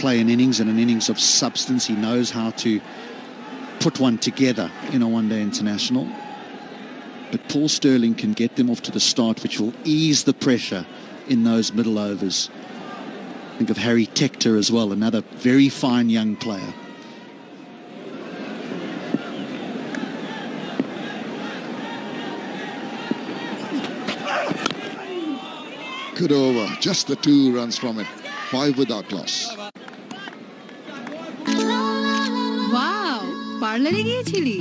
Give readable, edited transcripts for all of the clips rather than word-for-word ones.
play an innings and an innings of substance. He knows how to put one together in a one-day international. But Paul Stirling can get them off to the start, which will ease the pressure in those middle overs. Think of Harry Tector as well, another very fine young player. Good over, just the 2 runs from it, 5 without loss. Wow, পার্লারে গিয়েছিলি?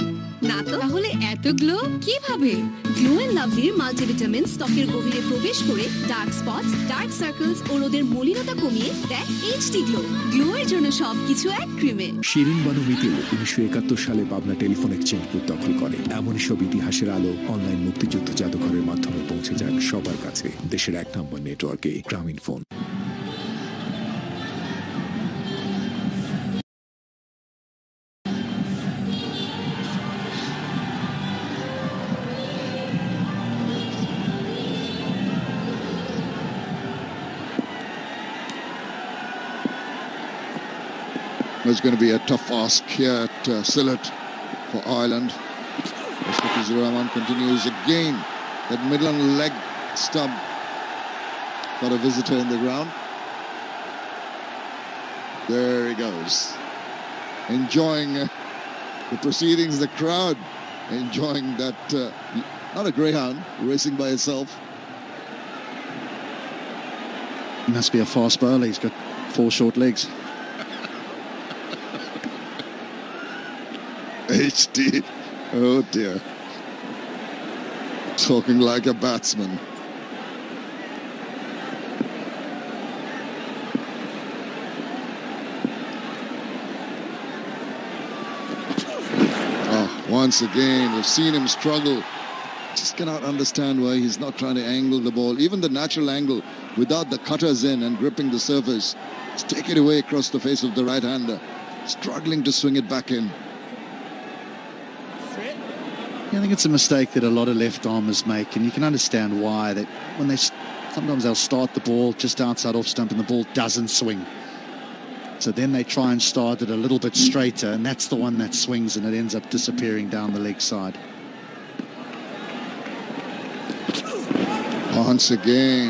না তো, তাহলে এত glow কিভাবে? Glow and লাভলির multivitamin ত্বকের গভীরে প্রবেশ করে ডার্ক স্পটস, ডার্ক সার্কেলস ও রোদের মলিনতা কমিয়ে দেয় এইচডি গ্লো। গ্লো এর জন্য সবকিছু এক ক্রিমে। শিরিন বানু মিতিল 1971 সালে পাবনা টেলিফোন এক্সচেঞ্জ বুথ দখল করে। এমন সব ইতিহাসের আলো অনলাইন মুক্তিযুদ্ধ জাদুঘরের মাধ্যমে পৌঁছে যান সবার কাছে। দেশের 1 নম্বর নেটওয়ার্কে গ্রামীণ phone. It's going to be a tough ask here at Sylhet for Ireland. Mustafizur Rahman continues again. That middle on leg stump got a visitor in the ground. There he goes. Enjoying the proceedings, the crowd enjoying that. Not a greyhound, racing by itself. He must be a fast bowler. He's got 4 short legs. HD. Oh dear. Talking like a batsman. Once again, we've seen him struggle. Just cannot understand why he's not trying to angle the ball. Even the natural angle without the cutters in and gripping the surface. Just take it away across the face of the right-hander. Struggling to swing it back in. I think it's a mistake that a lot of left-armers make, and you can understand why. That when sometimes they'll start the ball just outside off stump and the ball doesn't swing. So then they try and start it a little bit straighter, and that's the one that swings and it ends up disappearing down the leg side. Once again,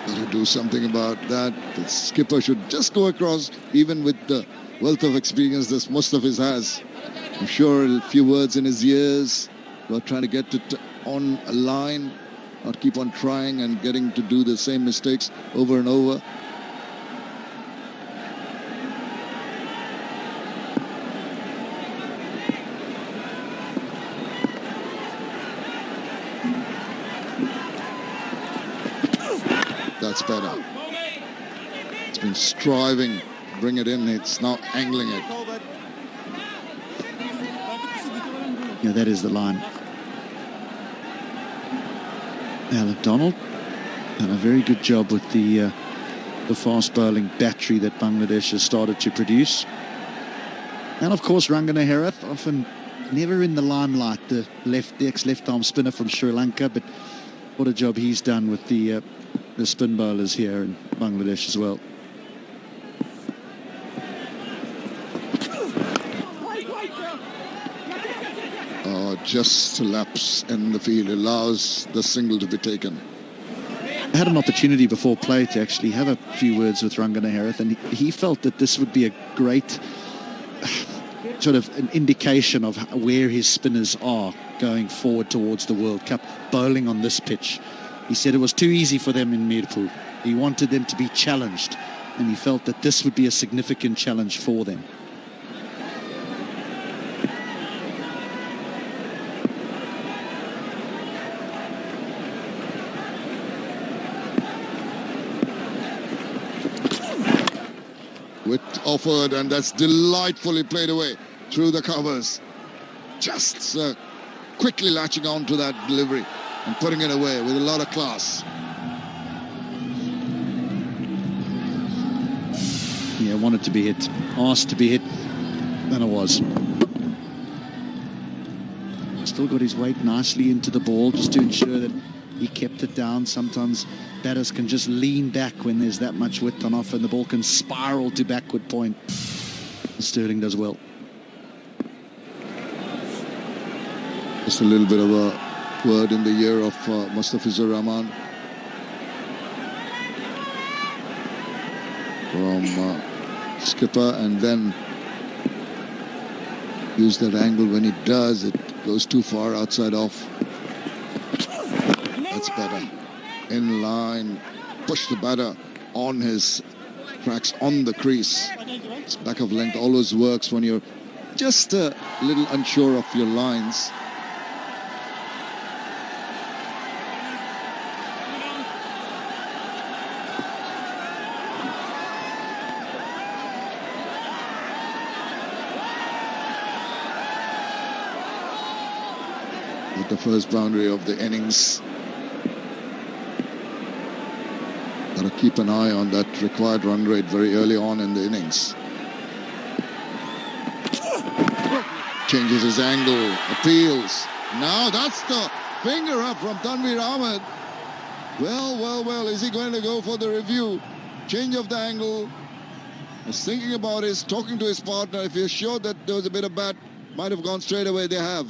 got to do something about that. The skipper should just go across, even with the wealth of experience this Mustafiz has. I'm sure a few words in his ears about trying to get it on a line, not keep on trying and getting to do the same mistakes over and over. That's better. It's been striving to bring it in. It's now angling it. Yeah, that is the line. Alec Donald done a very good job with the fast bowling battery that Bangladesh has started to produce. And of course, Rangana Herath, often never in the limelight, the ex-left arm spinner from Sri Lanka, but what a job he's done with the spin bowlers here in Bangladesh as well. Just a lapse in the field allows the single to be taken. I had an opportunity before play to actually have a few words with Rangana Herath, and he felt that this would be a great sort of an indication of where his spinners are going forward towards the World Cup, bowling on this pitch. He said it was too easy for them in Mirpur. He wanted them to be challenged, and he felt that this would be a significant challenge for them. With offered, and that's delightfully played away through the covers. Just quickly latching on to that delivery and putting it away with a lot of class. Yeah, wanted to be hit, asked to be hit, and it was. Still got his weight nicely into the ball just to ensure that He kept it down. Sometimes batters can just lean back when there's that much width on offer and the ball can spiral to backward point. Sterling does well. Just a little bit of a word in the ear of Mustafizur Rahman from skipper, and then use that angle. When he does, it goes too far outside off. That's better. In line, push the batter on his tracks on the crease. It's back of length always works when you're just a little unsure of your lines. With the first boundary of the innings. Got to keep an eye on that required run rate very early on in the innings. Changes his angle, appeals. Now that's the finger up from Tanveer Ahmed. Well, is he going to go for the review? Change of the angle. Was thinking about it, talking to his partner. If you're sure that there was a bit of bat, might have gone straight away. They have.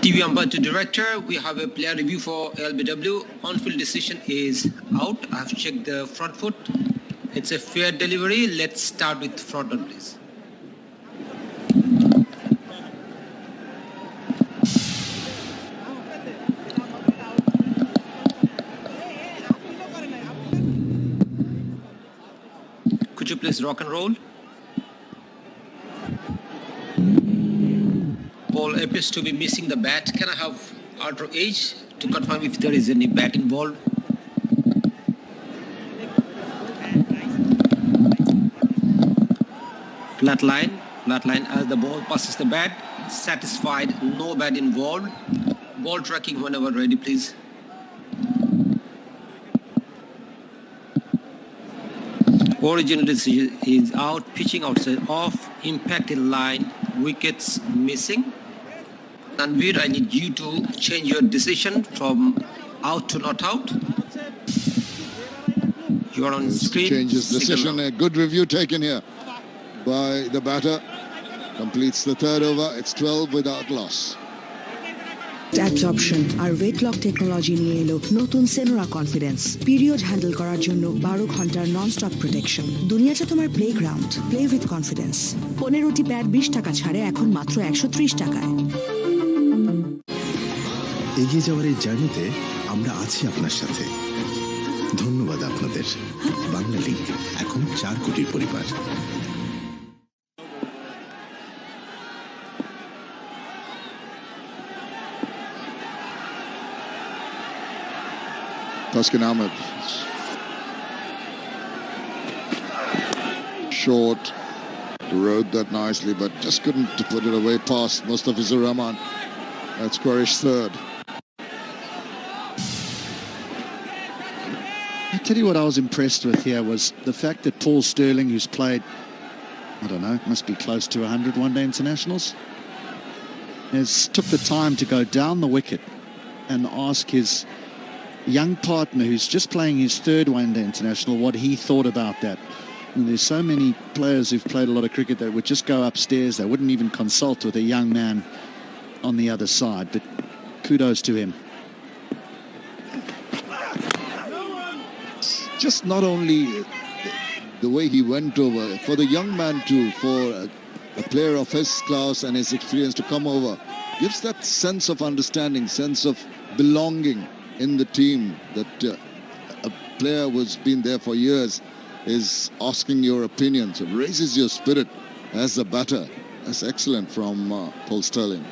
TV umpire to director, we have a player review for LBW. On-field decision is out. I have checked the front foot. It's a fair delivery. Let's start with front on, please. Could you please rock and roll? Ball appears to be missing the bat. Can I have outer edge to confirm if there is any bat involved? Flat line as the ball passes the bat. Satisfied, no bat involved. Ball tracking whenever ready, please. Original decision is out, pitching outside off, impact in line, wickets missing. Tanveer, I need you to change your decision from out to not out. You are on screen. Changes decision. A good review taken here by the batter. Completes the third over. It's 12 without loss. Absorption R wait lock technology নিয়ে এলো নতুন Senora confidence period handle করার জন্য 12 ঘন্টার non stop protection দুনিয়াটা তোমার playground play with confidence 15টি pad 20 টাকা ছাড়ে এখন মাত্র 130 টাকায় এগিয়ে যাওয়ার এই জার্নিতে আমরা আছি আপনার সাথে ধন্যবাদ আপনাদের বাংলালিংক এখন 4 কোটির পরিবার Taskin Ahmed. Short, rode that nicely, but just couldn't put it away past Mustafizur Rahman. That's Quresh third. I tell you what I was impressed with here was the fact that Paul Sterling, who's played, I don't know, must be close to 100 one-day internationals, took the time to go down the wicket and ask his young partner who's just playing his third one-day international what he thought about that. And there's so many players who've played a lot of cricket that would just go upstairs, they wouldn't even consult with a young man on the other side, but kudos to him. Just not only the way he went over, for the young man too, for a player of his class and his experience to come over, gives that sense of understanding, sense of belonging in the team, that a player who's been there for years is asking your opinions. It raises your spirit as a batter. That's excellent from Paul Sterling.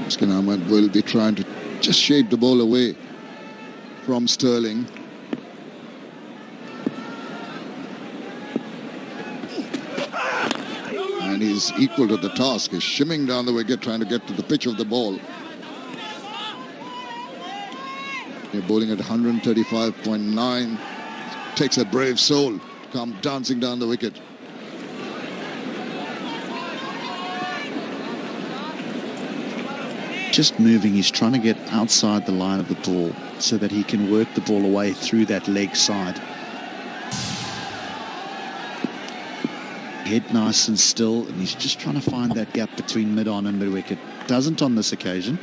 Taskin Ahmed will be trying to just shade the ball away from Sterling. And he's equal to the task. He's shimming down the wicket, trying to get to the pitch of the ball. They're bowling at 135.9. Takes a brave soul to come dancing down the wicket. Just moving, he's trying to get outside the line of the ball so that he can work the ball away through that leg side. Head nice and still, and he's just trying to find that gap between mid-on and mid-wicket. Doesn't on this occasion.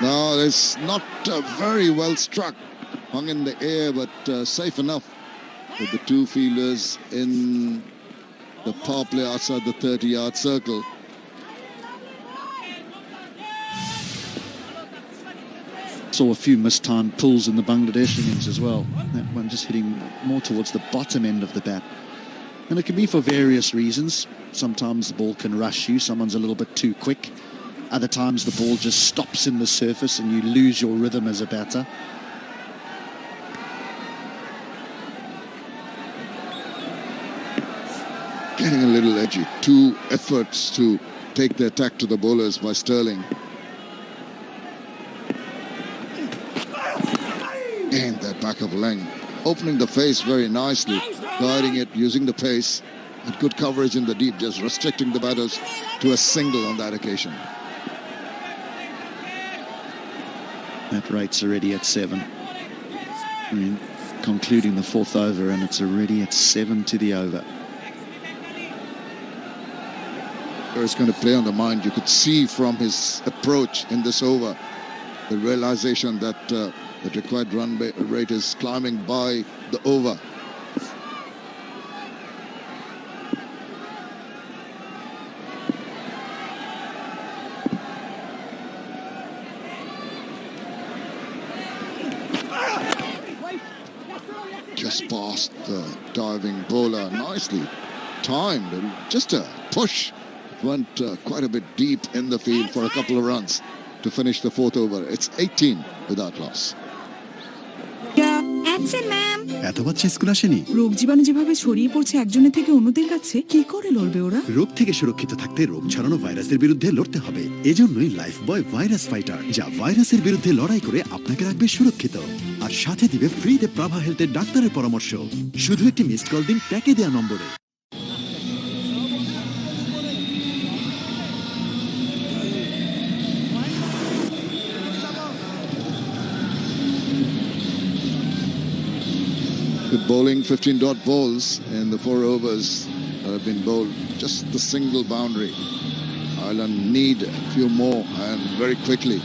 No, it's not very well struck. Hung in the air, but safe enough with the two fielders in the power play outside the 30-yard circle. Saw a few mistimed pulls in the Bangladesh innings as well. That one just hitting more towards the bottom end of the bat. And it can be for various reasons. Sometimes the ball can rush you. Someone's a little bit too quick. Other times the ball just stops in the surface and you lose your rhythm as a batter. Getting a little edgy. Two efforts to take the attack to the bowlers by Sterling. And that back of leg. Opening the face very nicely. Guiding it, using the pace. And good coverage in the deep, just restricting the batters to a single on that occasion. That rate's already at 7. I mean, concluding the 4th over, and it's already at 7 to the over. It's going to play on the mind. You could see from his approach in this over the realization that the required run rate is climbing by the over. Just past the diving bowler, nicely timed, and just a push. Went quite a bit deep in the field for a couple of runs to finish the 4th over. It's 18 without loss. এত বাচ্চা school আসেনি। রোগ জীবাণু যেভাবে ছড়িয়ে পড়ছে একজনের থেকে অন্যদের কাছে, কি করে লড়বে ওরা? রোগ থেকে সুরক্ষিত থাকতে রোগ ছড়ানো ভাইরাসের বিরুদ্ধে লড়তে হবে। এজন্যই লাইফবয় ভাইরাস ফাইটার, যা ভাইরাসের বিরুদ্ধে লড়াই করে আপনাকে রাখবে সুরক্ষিত। আর সাথে দিবে ফ্রিতে প্রাভা হেলথের ডাক্তারের পরামর্শ। শুধু একটি মিসড কল দিন ট্যাগে দেওয়া নম্বরে। Good bowling, 15 dot balls in the 4 overs that have been bowled. Just the single boundary. Ireland need a few more and very quickly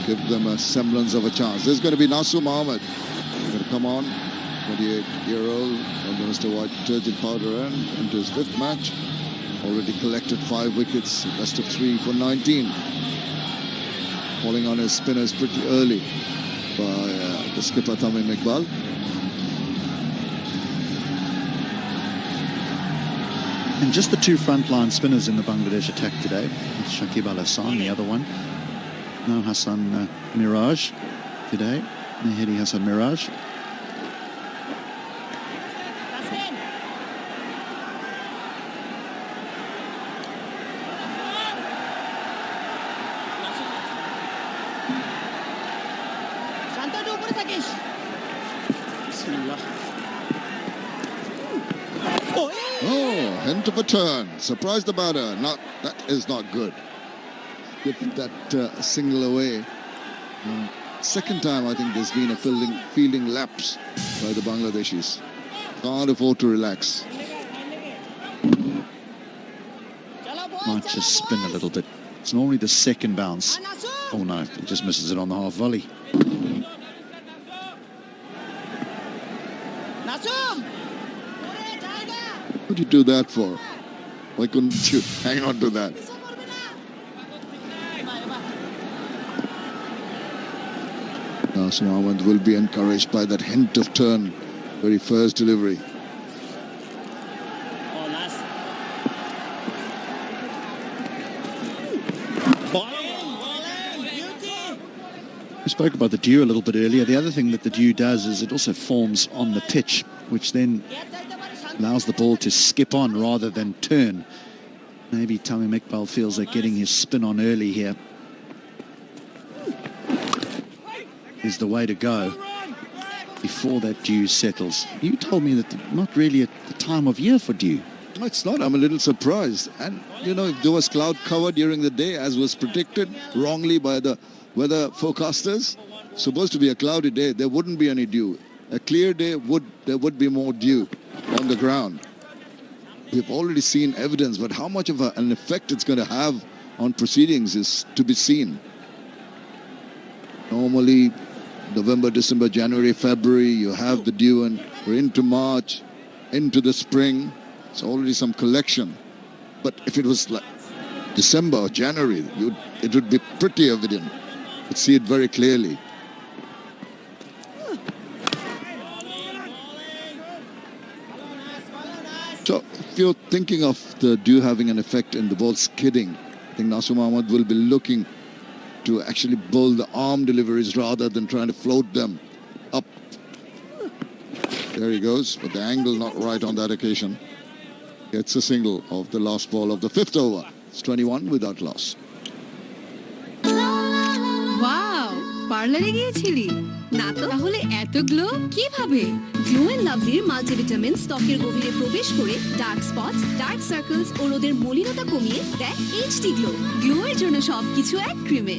give them a semblance of a chance. There's going to be Nasu Mohammed. Going to come on, 28-year-old from the Mr. White detergent powder end into his 5th match. Already collected 5 wickets, best of 3 for 19. Falling on his spinners pretty early by the skipper Tamim Iqbal. And just the two frontline spinners in the Bangladesh attack today. Shakib Al Hassan, the other one. No Hassan Miraj today. Mehdi Hassan Miraj. Oh, hint of a turn. Surprised the batter. Not, that is not good. Give that single away. Second time I think there's been a fielding lapse by the Bangladeshis. Can't afford to relax. Might just spin a little bit. It's normally the second bounce. Oh no, he just misses it on the half volley. What did you do that for? Why couldn't you hang on to that? Now Mohammed will be encouraged by that hint of turn, very first delivery. We spoke about the dew a little bit earlier. The other thing that the dew does is it also forms on the pitch, which then allows the ball to skip on rather than turn. Maybe Tamim Iqbal feels that getting his spin on early here is the way to go before that dew settles. You told me that not really at the time of year for dew. No, it's not. I'm a little surprised. And, you know, if there was cloud cover during the day, as was predicted wrongly by the weather forecasters, supposed to be a cloudy day, there wouldn't be any dew. A clear day, there would be more dew on the ground. We've already seen evidence, but how much of an effect it's going to have on proceedings is to be seen. Normally, November, December, January, February, you have the dew, and we're into March, into the spring. It's already some collection. But if it was like December or January, it would be pretty evident. You'd see it very clearly. So if you're thinking of the dew having an effect in the ball skidding, I think Nasir Ahmed will be looking to actually bowl the arm deliveries rather than trying to float them up. There he goes, but the angle not right on that occasion. Gets a single of the last ball of the fifth over. It's 21 without loss. Wow, পার্লারে গিয়েছিলি? না তো, তাহলে এত glow কিভাবে? Glow and লাভলির multivitamin ত্বকের গভীরে প্রবেশ করে ডার্ক স্পটস, ডার্ক সার্কেলস ও রোদের মলিনতা কমিয়ে দেয় এইচডি গ্লো। গ্লো এর জন্য সবকিছু এক ক্রিমে।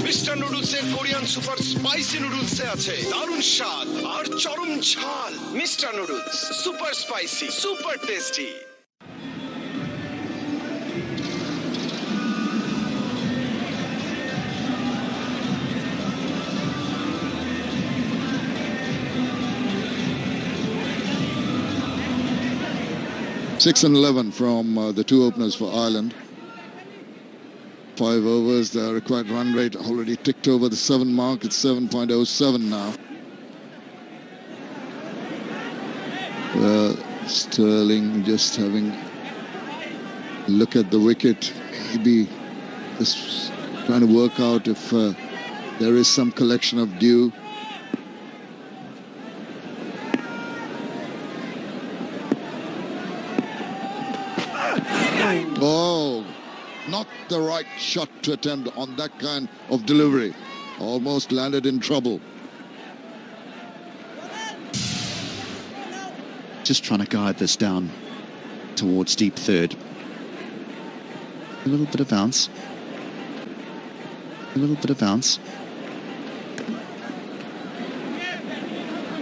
মিস্টার নুডলসের কোরিয়ান সুপার স্পাইসি নুডলসে আছে দারুণ স্বাদ আর চরম ঝাল। Mister noodles super spicy, super tasty. Six and 11 from the two openers for Ireland. 5 overs, the required run rate already ticked over the 7 mark. It's 7.07 now. Sterling just having a look at the wicket, maybe just trying to work out if there is some collection of dew. Oh, not the right shot to attempt on that kind of delivery. Almost landed in trouble. Just trying to guide this down towards deep third. A little bit of bounce. A little bit of bounce.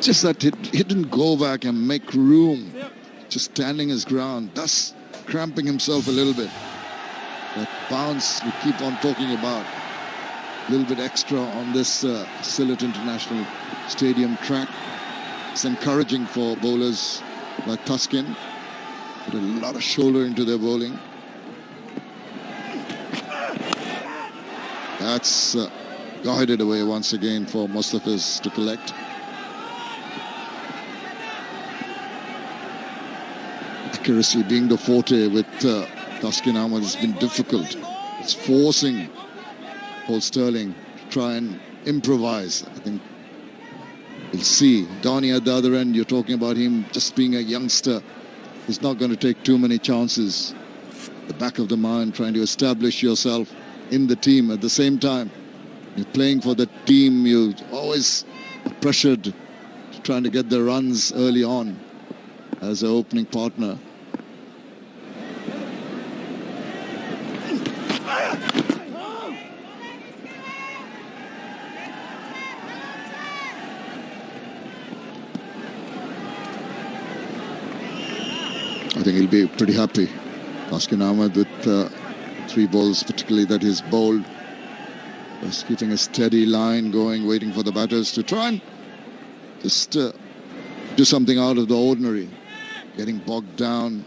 Just that he didn't go back and make room. Just standing his ground, thus cramping himself a little bit. That bounce we keep on talking about. A little bit extra on this Sylhet International Stadium track. It's encouraging for bowlers like Thaskin. Put a lot of shoulder into their bowling. That's guided away once again for Mustafiz to collect. Accuracy being the forte with Thaskin Ahmed has been difficult. It's forcing Paul Sterling to try and improvise. I think we'll see. Dhoni at the other end, you're talking about him just being a youngster. He's not going to take too many chances. The back of the mind, trying to establish yourself in the team. At the same time, you're playing for the team. You're always pressured, trying to get the runs early on as an opening partner. I think he'll be pretty happy. Thaskin Ahmed with 3 balls, particularly that he's bowled. Just keeping a steady line going, waiting for the batters to try and just do something out of the ordinary. Getting bogged down,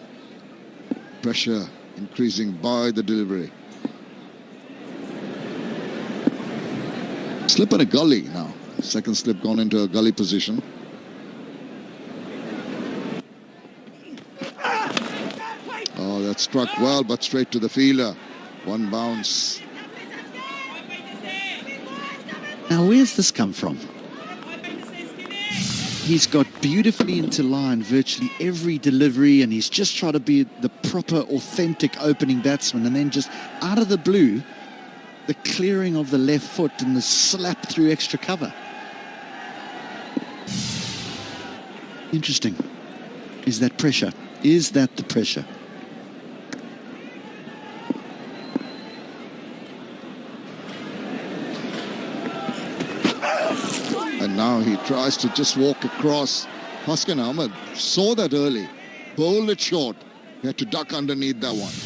pressure increasing by the delivery. Slip in a gully now. Second slip gone into a gully position. Oh, that struck well, but straight to the fielder. One bounce. Now, where's this come from? He's got beautifully into line virtually every delivery, and he's just trying to be the proper, authentic opening batsman, and then just out of the blue, the clearing of the left foot and the slap through extra cover. Interesting. Is that pressure? Is that the pressure? And now he tries to just walk across. Haskan Ahmed saw that early, bowled it short. He had to duck underneath that one.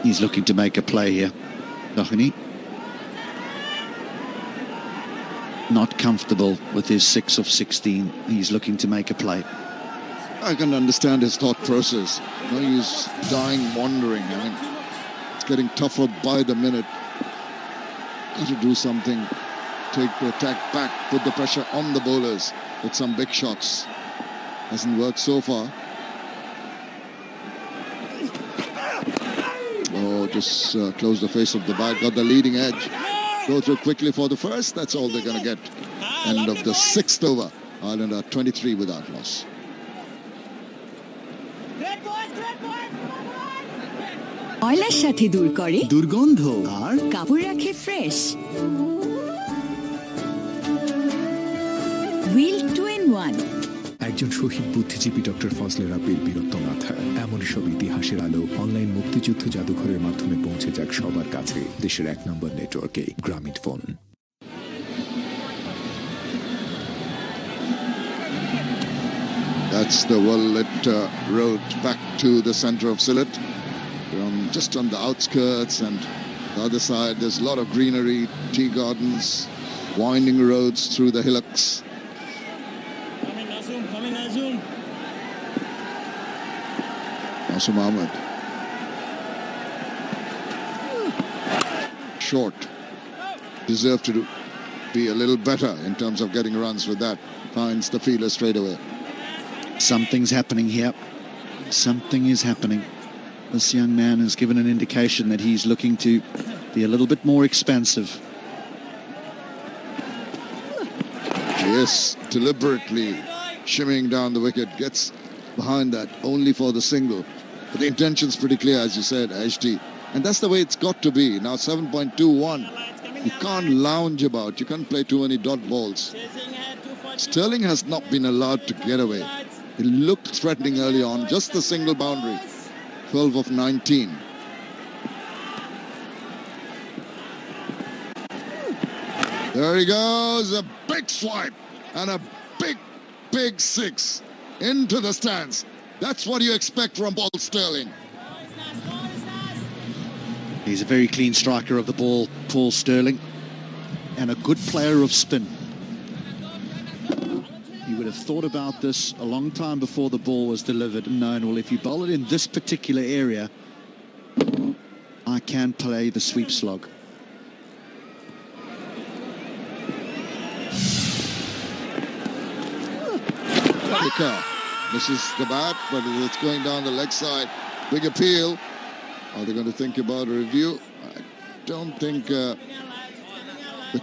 He's looking to make a play here. Doheny. Not comfortable with his 6 of 16. He's looking to make a play. I can understand his thought process. Now he's dying, wandering. I mean, it's getting tougher by the minute. Got to do something. Take the attack back, put the pressure on the bowlers with some big shots. Hasn't worked so far. Oh, just close the face of the bat. Got the leading edge. Go through quickly for the first. That's all they're going to get. End of the 6th over. Ireland are 23 without loss. ময়লার সাথে দূর করে দুর্গন্ধ আর কাপড় রাখে fresh wheel 2-in-1 একজন শহীদ বুদ্ধিজীবী doctor Fazle রাব্বির বীরত্ব গাথা এমন সব ইতিহাসের আলো অনলাইন মুক্তিযুদ্ধ জাদুঘরের মাধ্যমে পৌঁছে যাক সবার কাছে দেশের 1 নম্বর নেটওয়ার্কে গ্রামীণ phone. That's the well-lit road back to the center of Sylhet. Just on the outskirts, and the other side there's a lot of greenery, tea gardens, winding roads through the hillocks. Asum Ahmed. Short. Deserve to be a little better in terms of getting runs with that. Finds the fielder straight away. Something's happening here. Something is happening. This young man has given an indication that he's looking to be a little bit more expansive. Yes, deliberately shimmying down the wicket, gets behind that only for the single. But the intention's pretty clear, as you said, HD. And that's the way it's got to be. Now 7.21. You can't lounge about. You can't play too many dot balls. Sterling has not been allowed to get away. He looked threatening early on, just the single boundary. 12 of 19. There he goes, a big swipe and a big 6 into the stands. That's what you expect from Paul Sterling. He's a very clean striker of the ball, Paul Sterling, and a good player of spin. You would have thought about this a long time before the ball was delivered and known, well, if you bowl it in this particular area, I can play the sweep slog. Kicker. This is the bat, but it's going down the leg side. Big appeal. Are they going to think about a review? I don't think the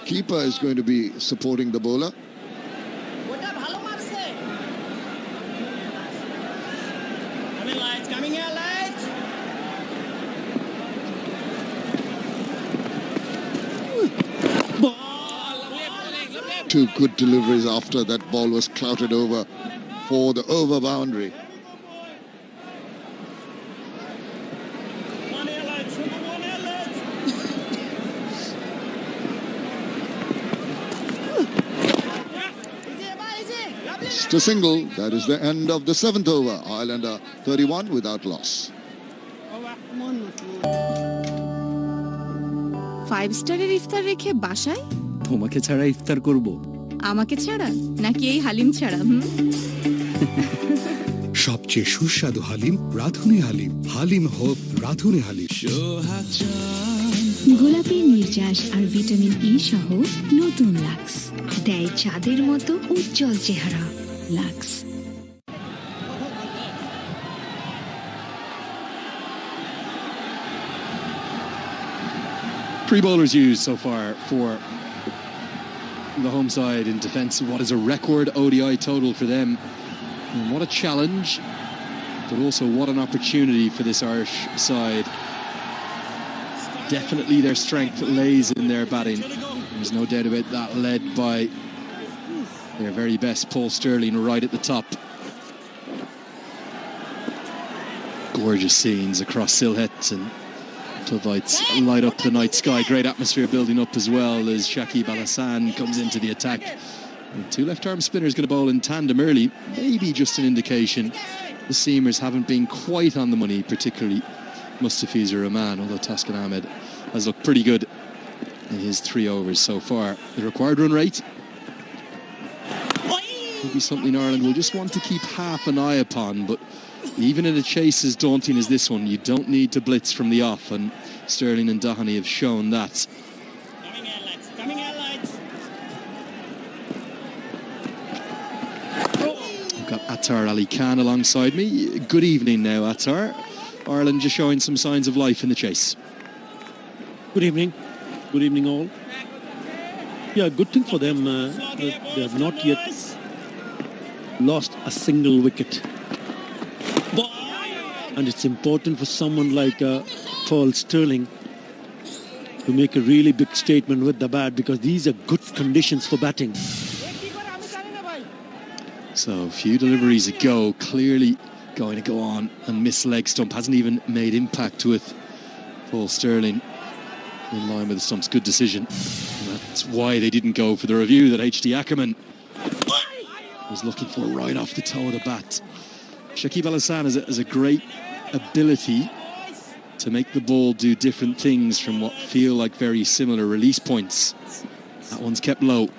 keeper is going to be supporting the bowler. Two good deliveries after that ball was clouted over for the over boundary. Just a single. That is the end of the 7th over. Ireland are 31 without loss. 5-স্টারের ইফতার রেখে বাসায় তোমাকে ছাড়া ইফতার করব আমাকে ছাড়া নাকি এই হালিম ছাড়া সবচেয়ে সুস্বাদু হালিম রাধুনি হালিম হালিম হোক রাধুনি হালিম গোলাপি নির্যাস আর ভিটামিন ই সহ নতুন লাক্স দেয় চাঁদের মতো উজ্জ্বল চেহারা lux Three bowlers used so far for the home side in defence of what is a record ODI total for them. And what a challenge, but also what an opportunity for this Irish side. Definitely their strength lays in their batting. There's no doubt about that, led by their very best Paul Stirling right at the top. Gorgeous scenes across Sylhet, and Tudlights light up the night sky. Great atmosphere building up as well as Shakib Al Hassan comes into the attack. And two left-arm spinners going to bowl in tandem early. Maybe just an indication the seamers haven't been quite on the money, particularly Mustafizer Rahman, although Taskin Ahmed has looked pretty good in his 3 overs so far. The required run rate will be something Ireland will just want to keep half an eye upon, but even in a chase as daunting as this one, you don't need to blitz from the off, and Stirling and Doheny have shown that. I've got Attar Ali Khan alongside me. Good evening now, Attar. Ireland just showing some signs of life in the chase. Good evening. Good evening all. Yeah, good thing for them. They have not yet lost a single wicket. And it's important for someone like Paul Stirling to make a really big statement with the bat, because these are good conditions for batting. So a few deliveries ago, clearly going to go on and miss leg stump. Hasn't even made impact with Paul Stirling in line with the stumps. Good decision. And that's why they didn't go for the review that H.D. Ackerman was looking for right off the toe of the bat. Shakib Al Hassan has a great ability to make the ball do different things from what feel like very similar release points. That one's kept low.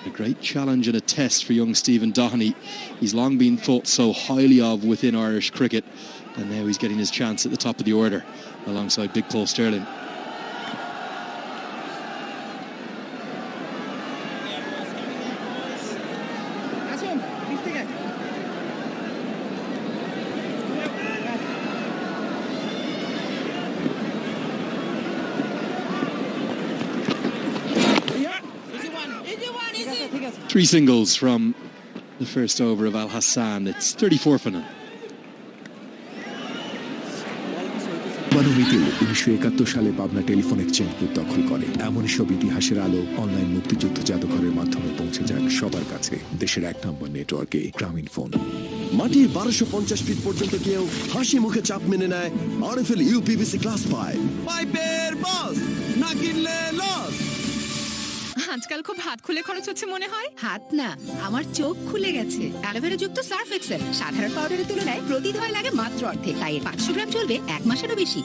A great challenge and a test for young Stephen Doheny. He's long been thought so highly of within Irish cricket, and now he's getting his chance at the top of the order alongside big Paul Stirling. Three singles from the first over of Al Hassan. It's 34 for none. মানবীতেও 1971 সালে Pabna telephone exchange booth দখল করে। এমন সব ইতিহাসের আলো online মুক্তিযুদ্ধ জাদুঘরের মাধ্যমে পৌঁছে যাক সবার কাছে। দেশের 1 নম্বর নেটওয়ার্কে গ্রামীণ ফোন। মাটির 1250 ফিট পর্যন্ত কেউ হাসি মুখে চাপ মেনে নেয়, আরএফএল ইউপিভিসি ক্লাস পায়। পাইপের বস না কিনলে লস। আজকাল খুব হাত খুলে খরচ হচ্ছে মনে হয়। হাত না, আমার চোখ খুলে গেছে। অ্যালোভেরা যুক্ত সার্ফ এক্সেল সাধারণ পাউডারের তুলনায় প্রতি ধোয়ায় লাগে মাত্র অর্ধেক, তাই 500 গ্রাম চলবে 1 মাসেরও বেশি।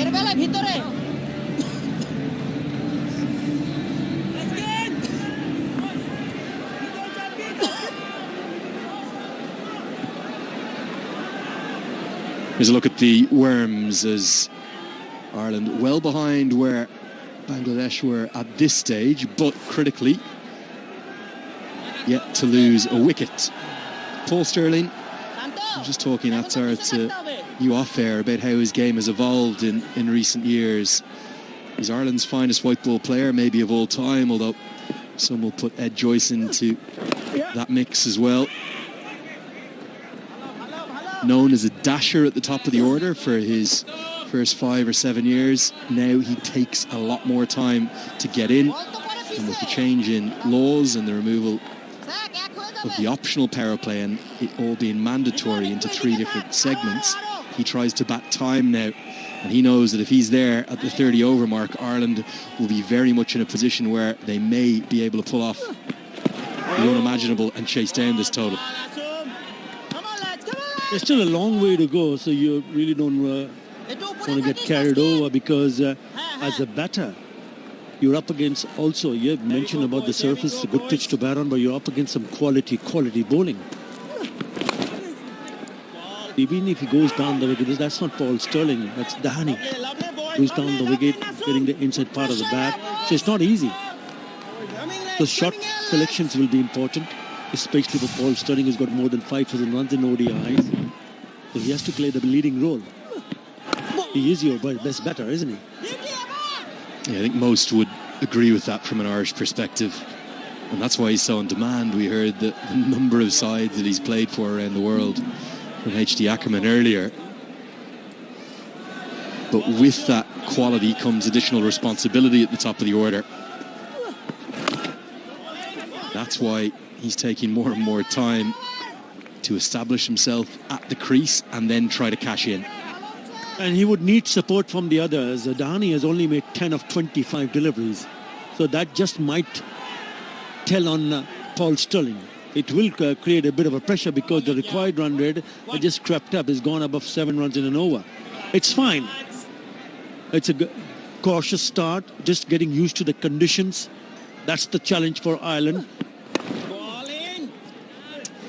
এর বেলা ভিতরে Here's a look at the Worms as Ireland well behind where Bangladesh were at this stage, but critically yet to lose a wicket. Paul Stirling, I'm just talking to you off air about how his game has evolved in recent years. He's Ireland's finest white ball player, maybe of all time, although some will put Ed Joyce into that mix as well. Known as a dasher at the top of the order for his first 5 or 7 years. Now he takes a lot more time to get in, and with the change in laws and the removal of the optional power play and it all being mandatory into 3 different segments, he tries to bat time now, and he knows that if he's there at the 30 over mark, Ireland will be very much in a position where they may be able to pull off the unimaginable and chase down this total. There's still a long way to go, so you really don't want to get carried over, because as a batter, you're up against also, you have mentioned about the surface, a good pitch to bat on, but you're up against some quality bowling. Even if he goes down the wicket, that's not Paul Stirling, that's Doheny. Goes down the wicket, getting the inside part of the bat, so it's not easy. So shot selections will be important, especially for Paul Stirling, who's got more than 5,000 runs in ODIs. So he has to play the leading role. He is your best batter, isn't he? Yeah, I think most would agree with that from an Irish perspective. And that's why he's so in demand. We heard the number of sides that he's played for around the world from H.D. Ackerman earlier. But with that quality comes additional responsibility at the top of the order. That's why he's taking more and more time to establish himself at the crease and then try to cash in. And he would need support from the others. Dahani has only made 10 of 25 deliveries. So that just might tell on Paul Stirling. It will create a bit of a pressure because the required run rate has just crept up. It's gone above 7 runs in an over. It's fine. It's a cautious start, just getting used to the conditions. That's the challenge for Ireland.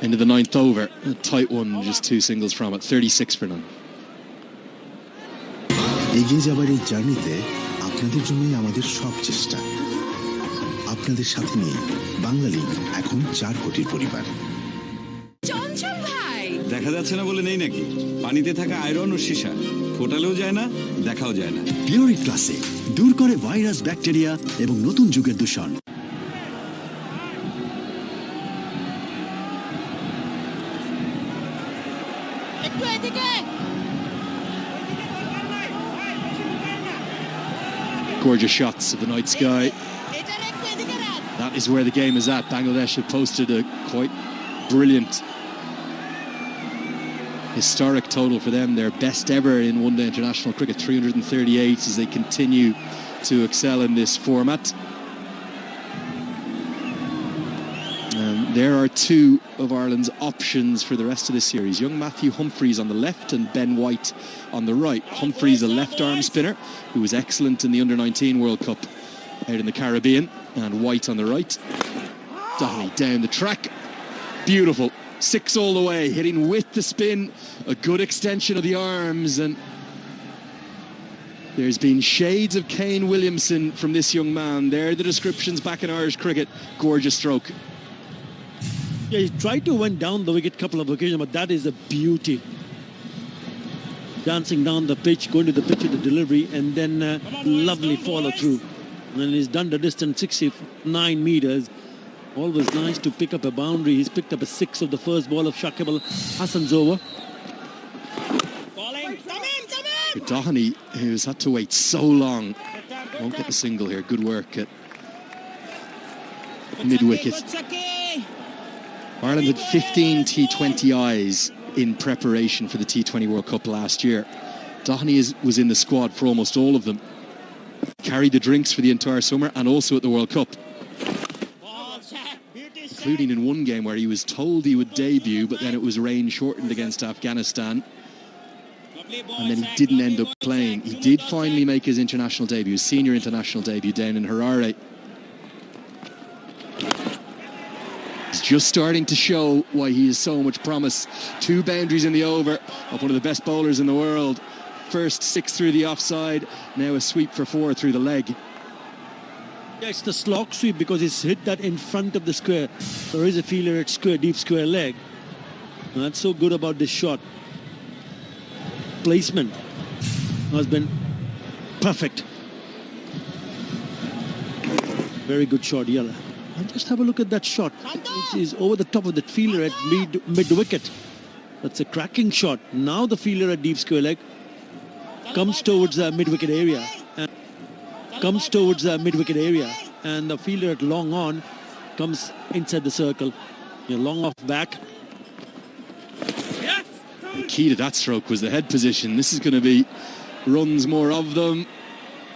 End of the 9th over. A tight one, just 2 singles from it. 36 for none. এগিয়ে যাবার এই জার্নিতে আপনাদের জন্যই আমাদের সব চেষ্টা। আপনাদের সাথে নিয়ে বাংলা লিগ এখন 4 কোটির পরিবার। চঞ্চল ভাই দেখা যাচ্ছে না বলে নেই নাকি? পানিতে থাকা আয়রন ও সীসা ফোটালেও যায় না, দেখাও যায় না। পিওরিট ক্লাসিক দূর করে ভাইরাস, ব্যাকটেরিয়া এবং নতুন যুগের দূষণ। Gorgeous shots of the night sky. That is where the game is at. Bangladesh have posted a quite brilliant historic total for them, their best ever in one-day international cricket, 338, as they continue to excel in this format. There are 2 of Ireland's options for the rest of this series. Young Matthew Humphreys on the left and Ben White on the right. Humphreys, a left-arm spinner who was excellent in the Under-19 World Cup out in the Caribbean, and White on the right. Dahani down the track. Beautiful. 6 all the way, hitting with the spin. A good extension of the arms, and there's been shades of Kane Williamson from this young man. There are the descriptions back in Irish cricket. Gorgeous stroke. Yeah, he tried to went down the wicket a couple of occasions, but that is a beauty. Dancing down the pitch, going to the pitch with the delivery, and then lovely follow through. And he's done the distance 69 meters. Always nice to pick up a boundary. He's picked up a 6 of the first ball of Shakib Al Hasan's over. Dahani, who's had to wait so long, won't get the single here. Good work at mid-wicket. Ireland had 15 T20Is in preparation for the T20 World Cup last year. Dahani was in the squad for almost all of them. Carried the drinks for the entire summer and also at the World Cup, including in one game where he was told he would debut, but then it was rain shortened against Afghanistan, and then he didn't end up playing. He did finally make his international debut, his senior international debut down in Harare. He's just starting to show why he has so much promise. 2 boundaries in the over of one of the best bowlers in the world. First 6 through the offside, now a sweep for 4 through the leg. Yeah, it's the slog sweep because he's hit that in front of the square. There is a feeler at square, deep square leg. And that's so good about this shot. Placement has been perfect. Very good shot, Yella. And just have a look at that shot. It is over the top of the fielder at mid-wicket. That's a cracking shot. Now the fielder at deep square leg comes towards the mid-wicket area. And the fielder at long on comes inside the circle. Long off back. The key to that stroke was the head position. This is going to be runs, more of them.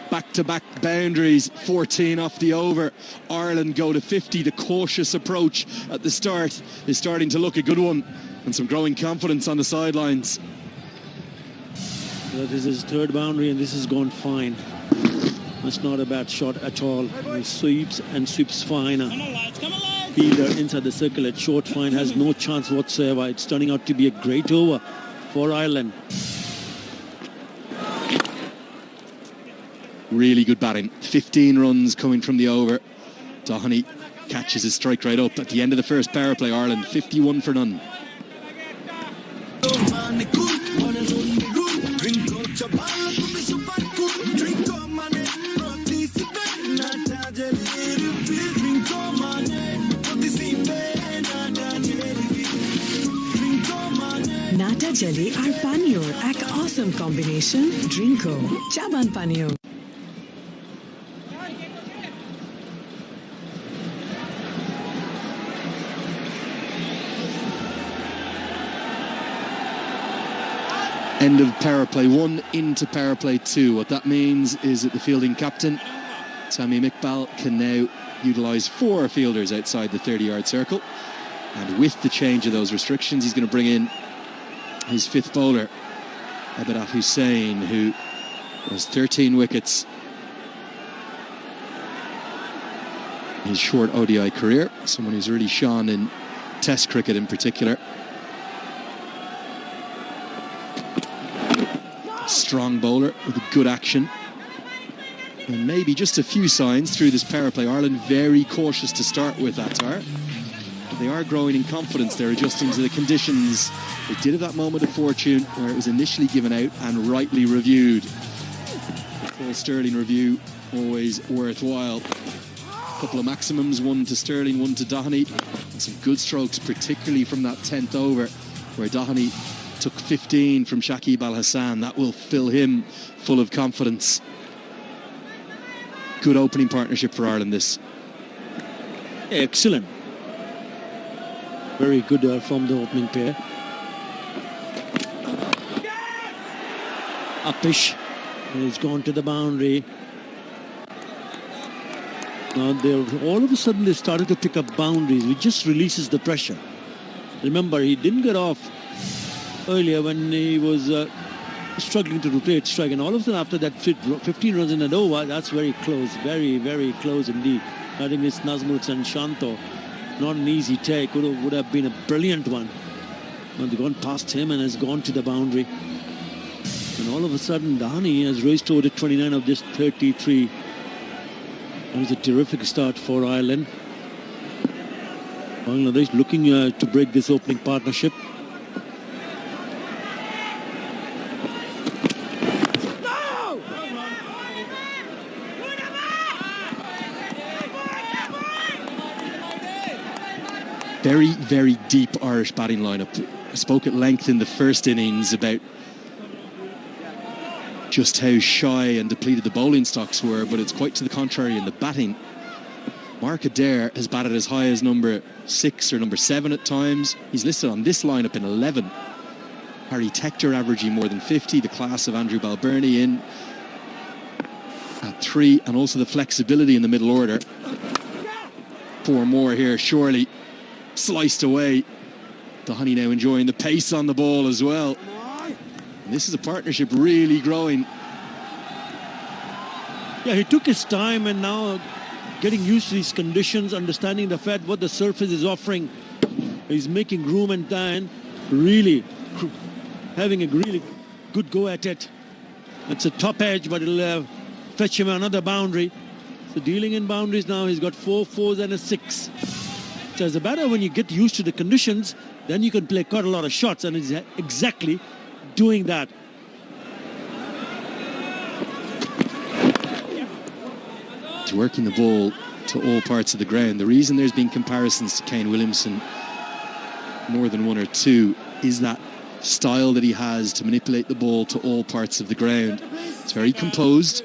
Back-to-back boundaries, 14 off the over. Ireland go to 50. The cautious approach at the start is starting to look a good one, and some growing confidence on the sidelines. That is his 3rd boundary, and this has gone fine. That's not a bad shot at all. He sweeps fine. Fielder inside the circle at short fine has no chance whatsoever. It's turning out to be a great over for Ireland. Really good batting. 15 runs coming from the over. Dahani catches his strike right up. At the end of the first power play, Ireland 51 for none. নাটা জলে আর পানীয়র এক অসম combination, ড্রিঙ্কো চাবান পানীয়। End of power play 1 into power play 2. What that means is that the fielding captain, Tamim Iqbal, can now utilise 4 fielders outside the 30-yard circle. And with the change of those restrictions, he's going to bring in his 5th bowler, Abidat Hussain, who has 13 wickets in his short ODI career. Someone who's really shone in Test cricket in particular. Strong bowler with a good action, and maybe just a few signs through this power play. Ireland very cautious to start with, Attar. They are growing in confidence. They're adjusting to the conditions. They did have that moment of fortune where it was initially given out and rightly reviewed. Full Sterling review, always worthwhile. A couple of maximums, one to Sterling, one to Doheny, and some good strokes, particularly from that 10th over where Doheny took 15 from Shakib Al Hassan. That will fill him full of confidence. Good opening partnership for Ireland, this. Excellent. Very good from the opening pair. Upish has gone to the boundary. Now all of a sudden they started to pick up boundaries, which just releases the pressure. Remember, he didn't get off earlier when he was struggling to rotate strike, and all of a sudden after that 15 runs in an over, that's very close, very, very close indeed. I think it's Nazmul and Shanto. Not an easy take, would have been a brilliant one. But they've gone past him and has gone to the boundary. And all of a sudden, Doheny has raced toward 29 of this 33. It was a terrific start for Ireland. Bangladesh looking to break this opening partnership. Very, very deep Irish batting lineup. I spoke at length in the first innings about just how shy and depleted the bowling stocks were, but it's quite to the contrary in the batting. Mark Adair has batted as high as number 6 or number 7 at times. He's listed on this lineup in 11. Harry Tector averaging more than 50, the class of Andrew Balbirnie in at 3, and also the flexibility in the middle order. 4 more here, surely. Sliced away. Doheny now enjoying the pace on the ball as well. And this is a partnership really growing. Yeah, he took his time and now getting used to these conditions, understanding the fact what the surface is offering. He's making room and time, really having a really good go at it. It's a top edge, but it'll fetch him another boundary. So dealing in boundaries now, he's got 4 4s and a 6. So as a batter, when you get used to the conditions, then you can play quite a lot of shots, and he's exactly doing that. He's working the ball to all parts of the ground. The reason there's been comparisons to Kane Williamson, more than 1 or 2, is that style that he has to manipulate the ball to all parts of the ground. It's very composed.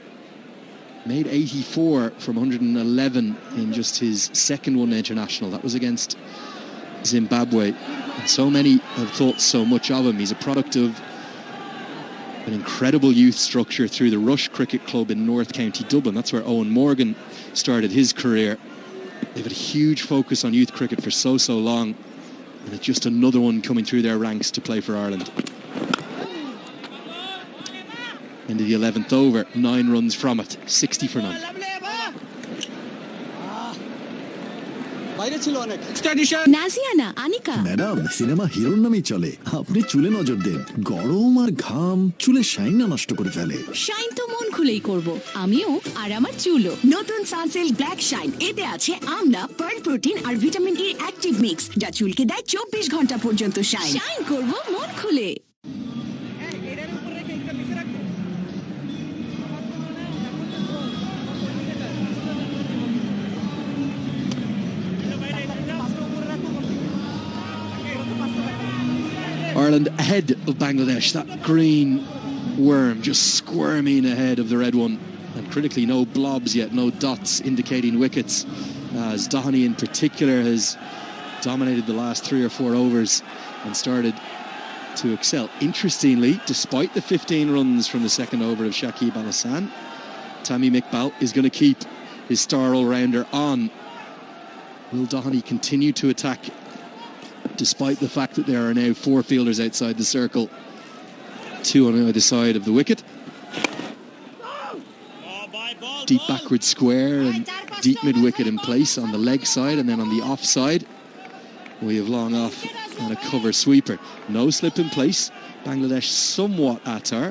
Made 84 from 111 in just his second one international. That was against Zimbabwe. And so many have thought so much of him. He's a product of an incredible youth structure through the Rush Cricket Club in North County Dublin. That's where Owen Morgan started his career. They've had a huge focus on youth cricket for so long, and it's just another one coming through their ranks to play for Ireland. Into the 11th over, 9 runs from it, 60 for none. Naziana, Anika. Madam, cinema হিরোর নামেই চলে। আপনি চুলে নজর দেন, গরম আর ঘাম চুলে shine নষ্ট করে ফেলে। শাইন তো মন খুলেই করব আমিও আর আমার চুলও। নতুন সানসিল্ক ব্ল্যাক শাইন, এতে আছে আমলা, পার্ল প্রোটিন আর ভিটামিন ই অ্যাক্টিভ মিক্স, যা চুলকে দেয় 24 ঘন্টা পর্যন্ত শাইন। শাইন করব মন খুলে। Ireland ahead of Bangladesh. That green worm just squirming ahead of the red one. And critically, no blobs yet, no dots indicating wickets, as Doheny in particular has dominated the last 3 or 4 overs and started to excel. Interestingly, despite the 15 runs from the second over of Shakib Al Hasan, Tamim Iqbal is going to keep his star all-rounder on. Will Doheny continue to attack despite the fact that there are now 4 fielders outside the circle, 2 on either side of the wicket? Deep backward square and deep mid-wicket in place on the leg side, and then on the off side we have long off and a cover sweeper. No slip in place. Bangladesh somewhat atar,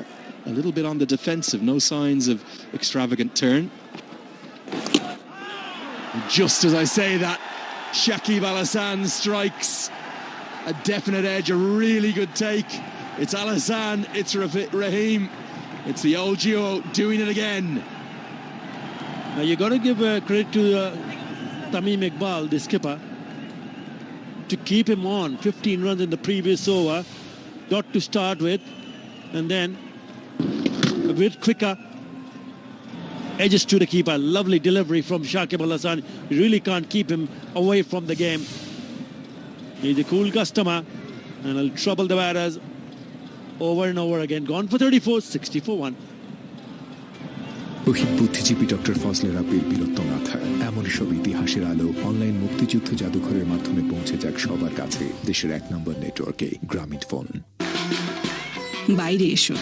a little bit on the defensive, no signs of extravagant turn. And just as I say that, Shakib Al Hasan strikes a definite edge, a really good take. It's Al Hasan, it's Rahim, it's the old duo doing it again. Now you got to give credit to Tamim Iqbal, the skipper, to keep him on. 15 runs in the previous over, got to start with, and then a bit quicker edges to the keeper. Lovely delivery from Shakib Al Hasan. You really can't keep him away from the game. He's a cool customer and he'll trouble the batters over and over again. Gone for 34, 60 for 1. শহীদ বুদ্ধিজীবী doctor Fazle রাব্বির বীরত্ব গাথা, এমন সব ইতিহাসের আলো online মুক্তিযুদ্ধ জাদুঘরের মাধ্যমে পৌঁছে যাক সবার কাছে। দেশের 1 নম্বর নেটওয়ার্কে গ্রামীণ ফোন। বাইরে এসো,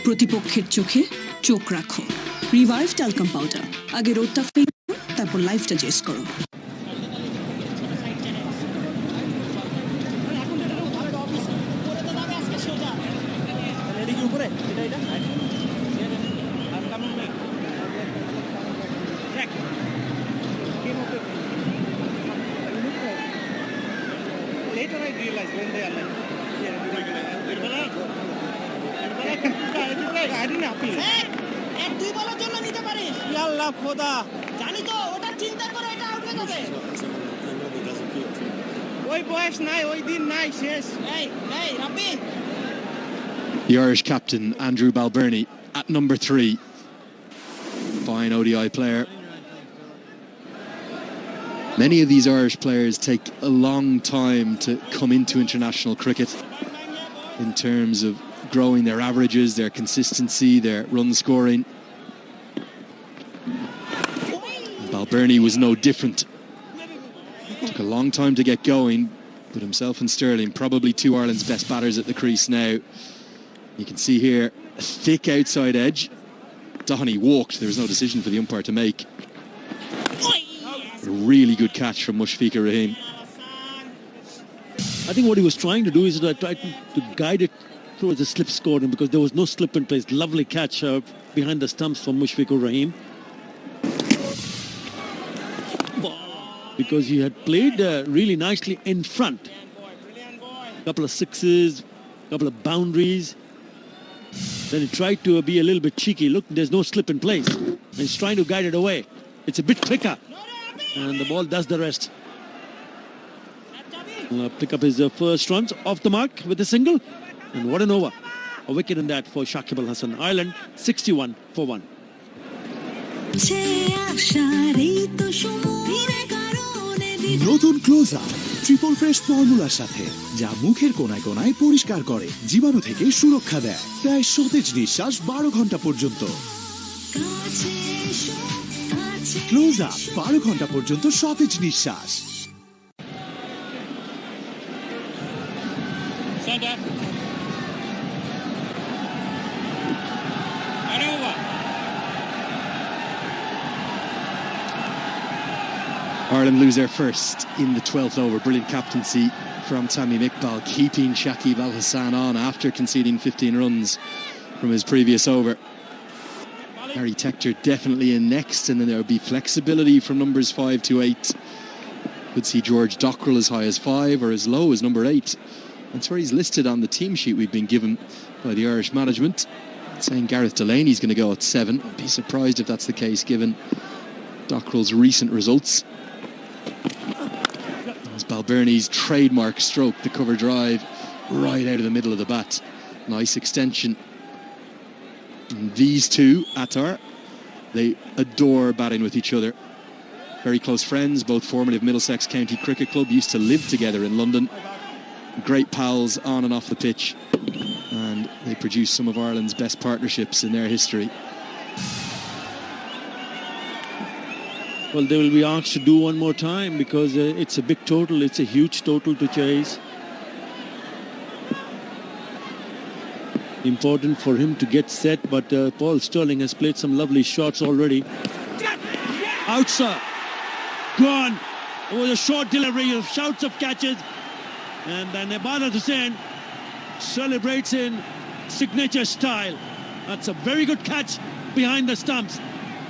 প্রতিপক্ষের চোখে চোখ রাখো। রিভাইভ ট্যালকাম পাউডার, আগে রোদটা ফেস করো, তারপর লাইফটা চেস করো। The Irish captain, Andrew Balbirnie, at number 3. Fine ODI player. Many of these Irish players take a long time to come into international cricket in terms of growing their averages, their consistency, their run scoring. Balbirnie was no different. Took a long time to get going, but himself and Sterling, probably 2 Ireland's best batters at the crease now. You can see here a thick outside edge. Doheny walked. There was no decision for the umpire to make. A really good catch from Mushfiqur Rahim. I think what he was trying to do is try to guide it towards the slip scoring, because there was no slip in place. Lovely catch behind the stumps from Mushfiqur Rahim. Because he had played really nicely in front. Couple of sixes, couple of boundaries. Then he tried to be a little bit cheeky. Look, there's no slip in place. And he's trying to guide it away. It's a bit quicker. And the ball does the rest. Pick up his first runs off the mark with a single. And what an over. A wicket in that for Shakib Al Hasan. Ireland 61 for 1. নতুন close up triple fresh ফর্মুলার সাথে, যা মুখের কোনায় কোনায় পরিষ্কার করে, জীবাণু থেকে সুরক্ষা দেয়, প্রায় সতেজ নিঃশ্বাস 12 ঘন্টা পর্যন্ত। ক্লোজ আপ 12 ঘন্টা পর্যন্ত সতেজ নিঃশ্বাস। Ireland lose their first in the 12th over. Brilliant captaincy from Tamim Iqbal, keeping Shakib Al Hasan on after conceding 15 runs from his previous over. Harry Tector definitely in next, and then there would be flexibility from numbers 5 to 8. Could see George Dockrell as high as 5 or as low as number 8. That's where he's listed on the team sheet we've been given by the Irish management, saying Gareth Delaney's going to go at 7. I'd be surprised if that's the case given Dockrell's recent results. As Balbirnie's trademark stroke, the cover drive right out of the middle of the bat. Nice extension. And these two, Attar, they adore batting with each other. Very close friends, both formative Middlesex County Cricket Club, used to live together in London. Great pals on and off the pitch, and they produce some of Ireland's best partnerships in their history. Well, they will be asked to do one more time because it's a big total. It's a huge total to chase. Important for him to get set, but Paul Stirling has played some lovely shots already. Outside. Gone. It was a short delivery of shouts of catches. And then Ibadat Hussain celebrates in signature style. That's a very good catch behind the stumps.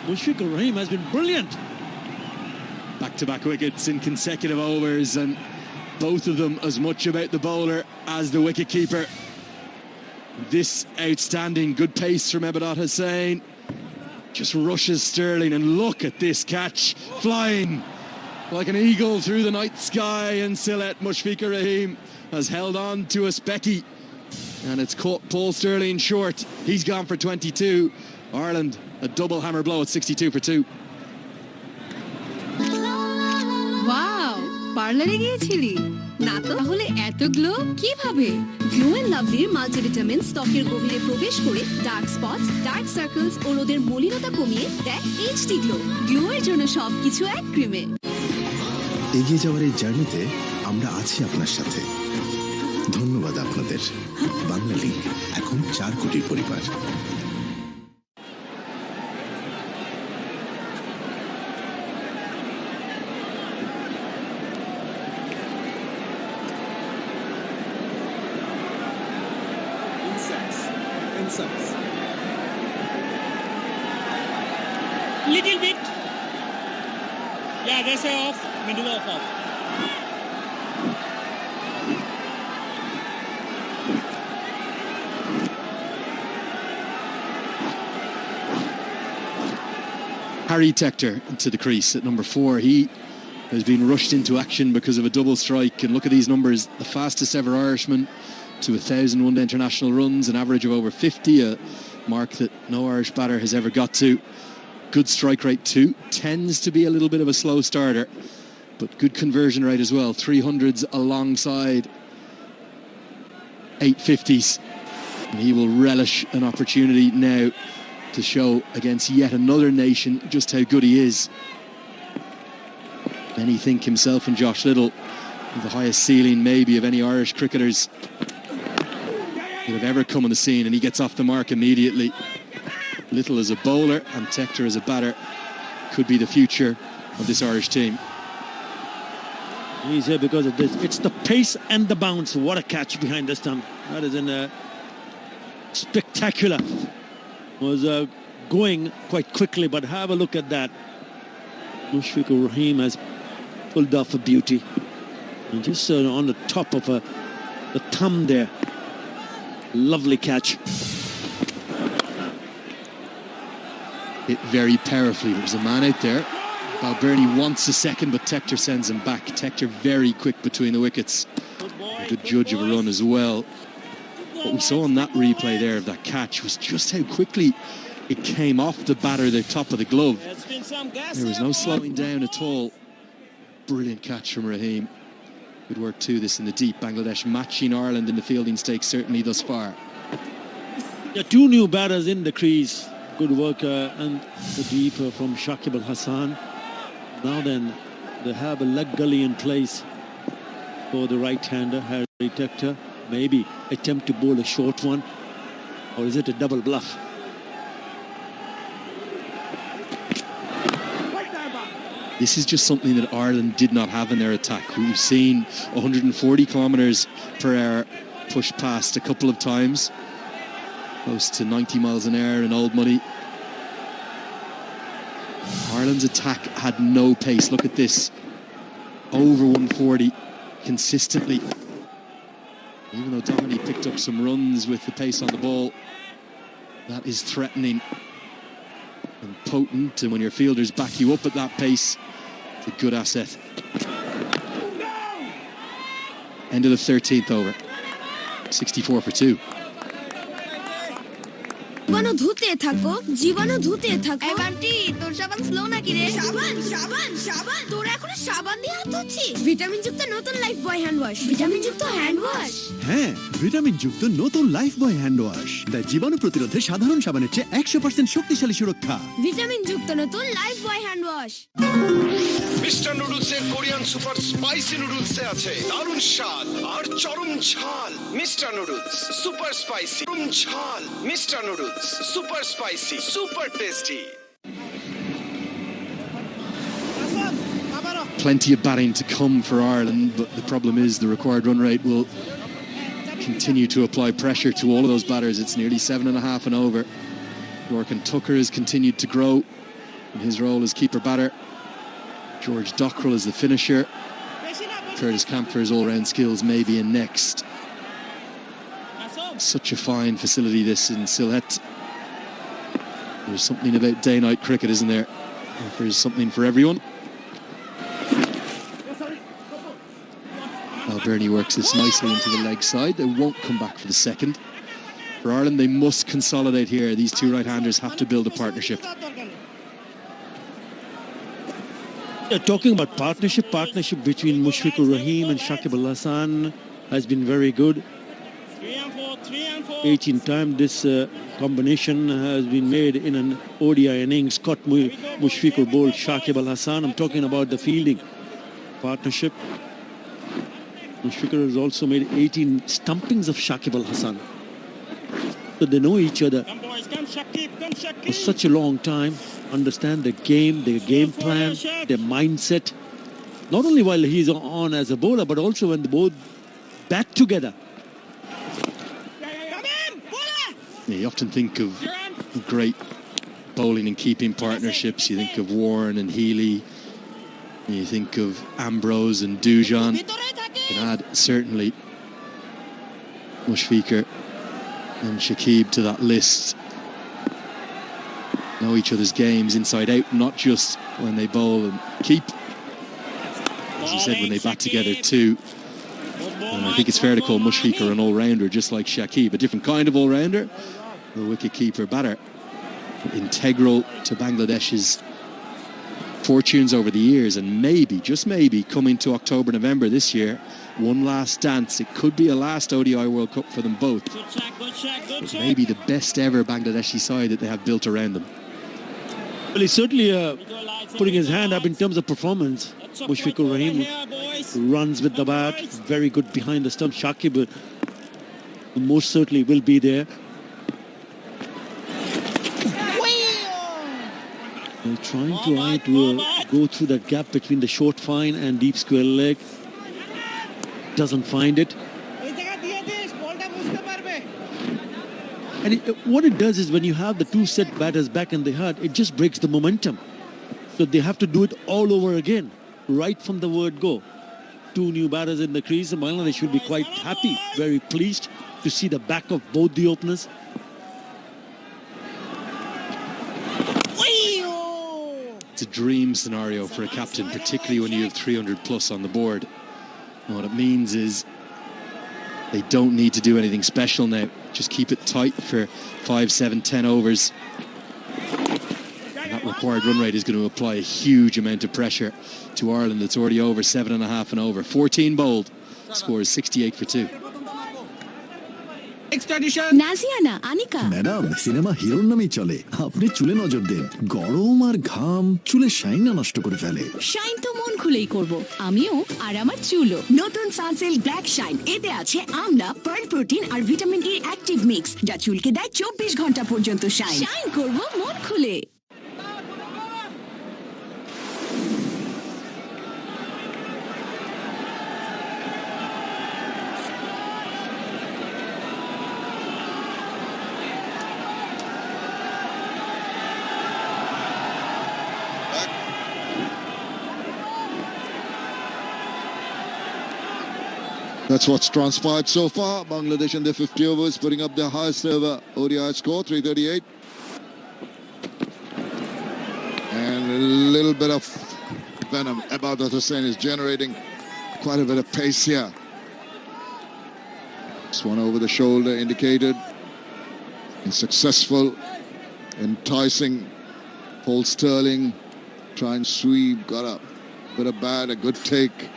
Mushfiqur Rahim has been brilliant. Back-to-back wickets in consecutive overs, and both of them as much about the bowler as the wicketkeeper. This outstanding good pace from Ibadat Hussain just rushes Stirling, and look at this catch, flying like an eagle through the night sky, and Sylhet Mushfiqur Rahim has held on to a specky, and it's caught Paul Stirling short. He's gone for 22. Ireland a double hammer blow at 62 for 2. Wow, পার্লারে গিয়েছিলি? না তো, তাহলে এত glow কিভাবে? Glow and লাভলির multivitamin ত্বকের গভীরে প্রবেশ করে ডার্ক স্পটস, ডার্ক সার্কেলস ও রোদের মলিনতা কমিয়ে দেয় এইচডি গ্লো। গ্লো এর জন্য সবকিছু এক ক্রিমে। এগিয়ে যাওয়ার এই জার্নিতে আমরা আছি আপনার সাথে। ধন্যবাদ আপনাদের। বাঙালি এখন 4 কোটির পরিবার। Insects. Little bit. Yeah, they say off, middle of off. Harry Tector into the crease at number 4. He has been rushed into action because of a double strike, and look at these numbers. The fastest ever Irishman to 1,000 one-day international runs, an average of over 50, a mark that no Irish batter has ever got to. Good strike rate too. Tends to be a little bit of a slow starter, but good conversion rate as well. 300s alongside 850s. And he will relish an opportunity now to show against yet another nation just how good he is. Many think himself and Josh Little the highest ceiling maybe of any Irish cricketers that have ever come on the scene, and he gets off the mark immediately. Little as a bowler and Tector as a batter could be the future of this Irish team. He's here because of this. It's the pace and the bounce. What a catch behind the stump. That is spectacular. Was going quite quickly, but have a look at that. Mushfiqur Rahim has pulled off a beauty. And just on the top of the thumb there. Lovely catch. Hit very powerfully. There's a man out there. Balbirnie wants a second, but Tector sends him back. Tector very quick between the wickets. A good judge of a run as well. What we saw on that replay there of that catch was just how quickly it came off the batter, the top of the glove. There was no slowing down at all. Brilliant catch from Rahim. Good work too, this in the deep. Bangladesh matching Ireland in the fielding stakes certainly thus far. There are 2 new batters in the crease. Good work and the deep from Shakib Al Hasan. Now then, they have a leg gully in place for the right-hander, Harry Tector. Maybe attempt to bowl a short one, or is it a double bluff? This is just something that Ireland did not have in their attack. We've seen 140 kilometres per hour push past a couple of times, close to 90 miles an hour in old money. Ireland's attack had no pace. Look at this. Over 140 consistently. Even though Doherty picked up some runs with the pace on the ball, that is threatening and potent. And when your fielders back you up at that pace, it's a good asset. End of the 13th over. 64 for 2. জীবাণু ধুতে থাকো, জীবাণু ধুতে থাকো। এবারটি তোর সাবান slow নাকি রে? সাবান সাবান সাবান তোর এখন সাবান দিয়ে হাত ধুচ্ছিস? ভিটামিন যুক্ত নতুন লাইফ বয় হ্যান্ড ওয়াশ। ভিটামিন যুক্ত হ্যান্ড ওয়াশ। হ্যাঁ, ভিটামিন যুক্ত নতুন লাইফ বয় হ্যান্ড ওয়াশ দেয় জীবাণু প্রতিরোধে সাধারণ সাবানের চেয়ে 100% শক্তিশালী সুরক্ষা। ভিটামিন যুক্ত নতুন লাইফ বয় হ্যান্ড ওয়াশ। মিস্টার নুডলসের কোরিয়ান সুপার স্পাইসি নুডলসে আছে দারুণ স্বাদ আর চরম ঝাল। মিস্টার নুডলস সুপার স্পাইসি, চরম ঝাল। Mister noodles super spicy, super tasty. Plenty of batting to come for Ireland, but the problem is the required run rate will continue to apply pressure to all of those batters. It's nearly 7.5 and over. Lorcan Tucker has continued to grow in his role as keeper batter. George Dockrell is the finisher. Curtis Campher's all-round skills may be in next. Such a fine facility this in Sylhet. There's something about day-night cricket, isn't there? There's something for everyone. Bernie works this nicely into the leg side. They won't come back for the second. For Ireland, they must consolidate here. These two right-handers have to build a partnership. Talking about partnership between Mushfiqur Rahim and Shakib Al Hasan has been very good. 18 times this combination has been made in an ODI innings. Scott Mushfiqur bowled Shakib Al Hasan. I'm talking about the fielding partnership. Mushfiqur has also made 18 stumpings of Shakib Al Hasan. So they know each other for such a long time, understand the game, their game plan, their mindset. Not only while he's on as a bowler, but also when they both bat together. Yeah, you often think of great bowling and keeping partnerships. You think of Warren and Healy. You think of Ambrose and Dujon. You can add certainly Mushfiqur and Shakib to that list. Know each other's games inside out, not just when they bowl and keep. As you said, when they bat together too. And I think it's fair to call Mushfiqur an all-rounder, just like Shakib, a different kind of all-rounder, the wicket-keeper batter. Integral to Bangladesh's fortunes over the years, and maybe, just maybe, coming to October, November this year, one last dance. It could be a last ODI World Cup for them both. It may be the best ever Bangladeshi side that they have built around them. Well, he's certainly putting his hand up in terms of performance. Mushfiqur Rahim runs with the bat, very good behind the stump. Shakib most certainly will be there. They're trying to go through that gap between the short fine and deep square leg. Doesn't find it. And what it does is when you have the two set batters back in the hut, it just breaks the momentum. So they have to do it all over again, right from the word go. Two new batters in the crease, and Bangladesh should be quite happy, very pleased to see the back of both the openers. It's a dream scenario for a captain, particularly when you have 300 plus on the board. And what it means is they don't need to do anything special now. Just keep it tight for 5, 7, 10 overs. And that required run rate is going to apply a huge amount of pressure to Ireland. That's already over 7.5 and over. 14 bowled, scores 68 for 2. Naziana, Anika. Madam, cinema হিরোর নামেই চলে। আপনি চুলে নজর দিন, গরম আর ঘাম চুলে শাইন নষ্ট করে ফেলে। শাইন তো মন খুলেই করব, আমিও আর আমার চুলও। নতুন সানসিল্ক ব্ল্যাক শাইন, এতে আছে আমলা, পার্ল প্রোটিন আর ভিটামিন ই অ্যাক্টিভ মিক্স, যা চুলকে দেয় 24 ঘন্টা পর্যন্ত শাইন। শাইন করব মন খুলে। That's what's transpired so far. Bangladesh in their 50 overs putting up their highest ever ODI score, 338. And a little bit of venom. Ibadat Hussain is generating quite a bit of pace here. This one over the shoulder indicated. And successful, enticing. Paul Sterling try and sweep, got a bit of bad, a good take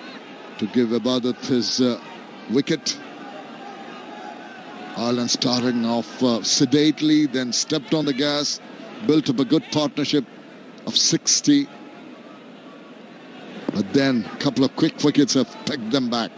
to give Ibadat his wicket. Ireland starting off sedately, then stepped on the gas, built up a good partnership of 60. But then a couple of quick wickets have pegged them back.